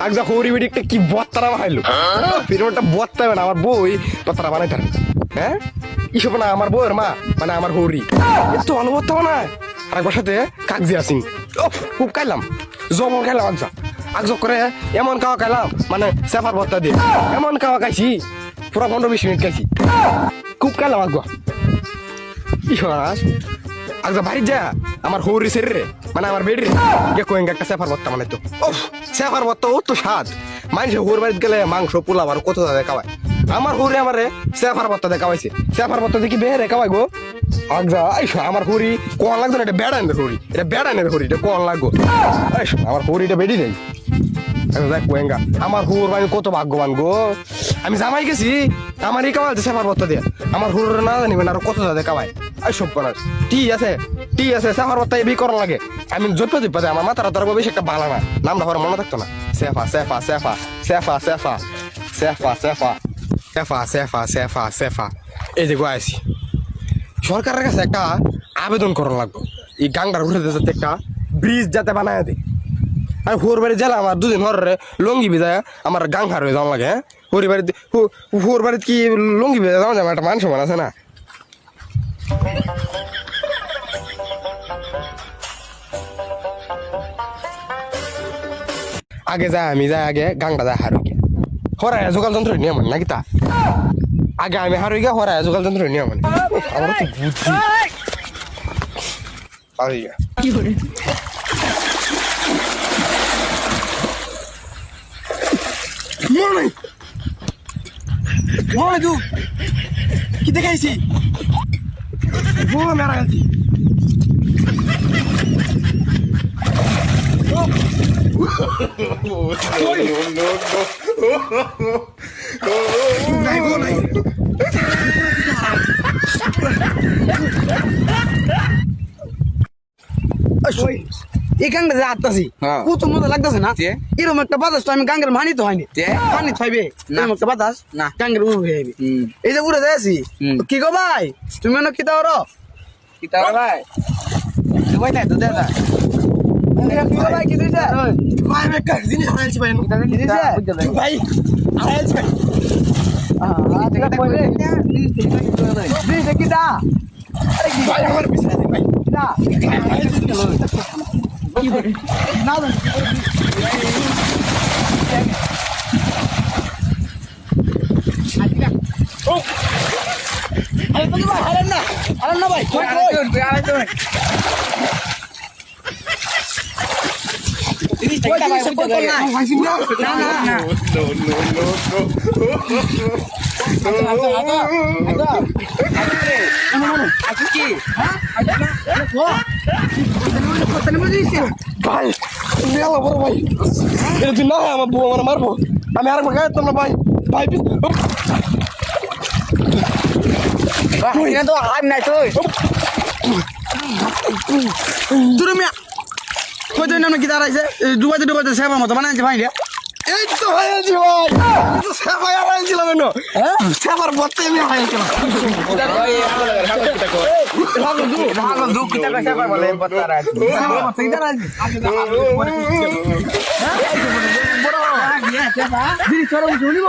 আগজা হরি বেটি একটা কি বত্তারা বানাইলো ফিরোটা বত্তাবে না আমার বই বত্তারা বানাই তার হ্যাঁ ইসব না আমার বউয়ের মা মানে আমার হরি এত ভালো বত্তা বানায় আর একবার সাথে কাগজিয়া সিং খুব খাইলাম জমন খাইলাম আগজা করে এমন খাওয়া খাইলাম মানে সেফার বত্তা দিয়ে এমন খাওয়া খাইছি পুরো 15-20 মিনিট খাইছি খুব খাইলাম আগজা আগজা বাড়ি যা আমার হরি শরীরে মানে আমার বেডরে কোয়েঙ্গা একটা সেফার বত্তা মানে তো সেফার বত্তা ও তো স্বাদ মানুষের হোর বাড়িতে গেলে মাংস পোলাও আর কত দাদা খাওয়ায় আমার হরি আমারে সেফার বত্তা দিয়ে খাওয়াইছে সেফার বত্তা দেখি বেড়ে খাওয়াই গো আগজা আইসো আমার হরি কোন লাগতো না এটা বেড়ানের হরি এটা বেড়ানের হরি এটা কোন লাগবো আইসো আমার হরিটা বেডি নেই দেখ কোয়েঙ্গা আমার হুর ভাই কত ভাগ্যবান গো আমি জামাই গেছি আমারই কামাইছে সেফার বত্তা দিয়ে আমার হুর না জানি মানে আর কত দাদা খাওয়ায় আই সব করার টি আছে সেফার বত্তা এবি করা লাগে আমি জপে জপে আমার মাথার তোর বেশি একটা ভালো না নামটা হওয়ার মনে থাকতো না সেফা সেফা সেফা সেফা সেফা সেফা সেফা সেফা সেফা সেফা সেফা এই যে গোয়াছি সরকারের কাছে একটা আবেদন করা লাগবে এই গাংটার উঠে যাতে একটা ব্রিজ যাতে বানায় দেয় আর হুর বাড়ি জেলা আমার দুদিন হরে লঙ্গি বিদায় আমার গাং হার হয়ে যাওয়া লাগে হ্যাঁ হরি বাড়িতে হুর বাড়িতে কি লঙ্গি বিদায় যাওয়া যাবে একটা মান সমান আছে না আগে যাই আমি যাই আগে গাংটা যাই হারুই গিয়া হরাই যোগাল যন্ত্র নিয়ে মানে নাকি তা আগে আমি হারুই গিয়া হরাই যোগাল যন্ত্র নিয়ে মানে আমার তো বুদ্ধি হারুই গিয়া Morning! Morning, tu! Kita kasi! Oh, merah kasi! Naik, go, naik! Asoy! এই গাংটা যে আটতাছি কত মজা লাগতেছে না এরকম একটা বাতাস তো আমি গাঙ্গের মানি তো হয়নি পানি থাইবে এরকম একটা বাতাস না গাঙ্গের উড়ে হয়ে যাবে এই যে উড়ে যাচ্ছি কি গো ভাই তুমি মনে কি তাও ভাই ভাই নাই তো দাদা ভাই কি দিছে ভাই আমি একটা জিনিস আনছি ভাই ভাই আনছি ভাই কি দা ভাই আমার পিছনে ভাই দা কি করে না না ও আরে তো ভাই হারান না ভাই কই আরে তো ভাই তিনি টেকটা ভাই বুঝতে না না ভাই মেলা বড় ভাই এটা তুই না আমার বউ আমার মারবো আমি আর গায়ে তোমরা ভাই ভাই তো আর নাই তুই তুই মিয়া কই তুই না কি দাঁড়াইছে ডুবাইতে সেবা মতো বানাইছে ভাই রে এই তো হয়েছি ভাই তো সেবা আনাইছিলাম না হ্যাঁ সেবার বলতে আমি আনাইছিলাম ভালো দুঃখ টাকা সেবা বলে বতার আছে সেইটা আছে বড় গিয়া সেবা দিদি চরম শুনিব